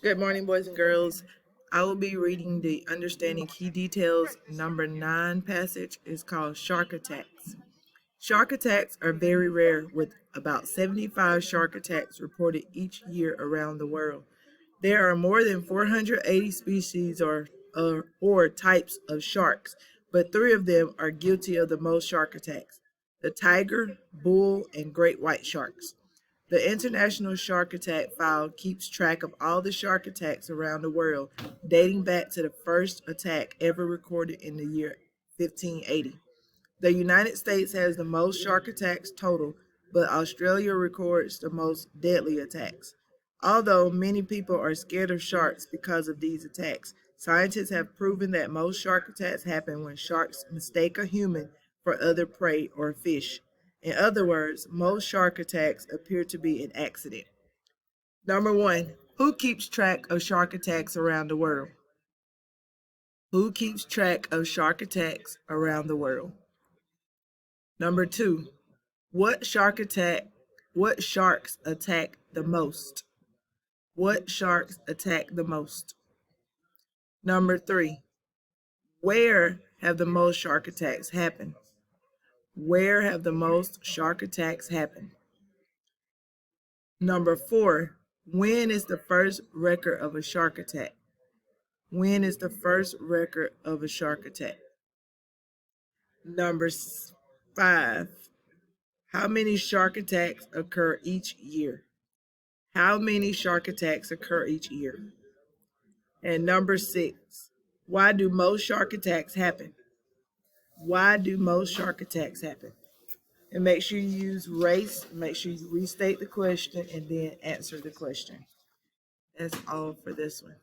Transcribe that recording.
Good morning, boys and girls. I will be reading the Understanding Key Details number 9 passage. It's called Shark Attacks. Shark attacks are very rare, with about 75 shark attacks reported each year around the world. There are more than 480 species or types of sharks, but three of them are guilty of the most shark attacks: the tiger, bull, and great white sharks. The International Shark Attack File keeps track of all the shark attacks around the world, dating back to the first attack ever recorded in the year 1580. The United States has the most shark attacks total, but Australia records the most deadly attacks. Although many people are scared of sharks because of these attacks, scientists have proven that most shark attacks happen when sharks mistake a human for other prey or fish. In other words, most shark attacks appear to be an accident. Number one, who keeps track of shark attacks around the world? Who keeps track of shark attacks around the world? Number two, what sharks attack the most? What sharks attack the most? Number three, where have the most shark attacks happened? Where have the most shark attacks happened? Number four, when is the first record of a shark attack? When is the first record of a shark attack? Number five, how many shark attacks occur each year? How many shark attacks occur each year? And number six, why do most shark attacks happen? Why do most shark attacks happen? And make sure you use race, make sure you restate the question and then answer the question. That's all for this one.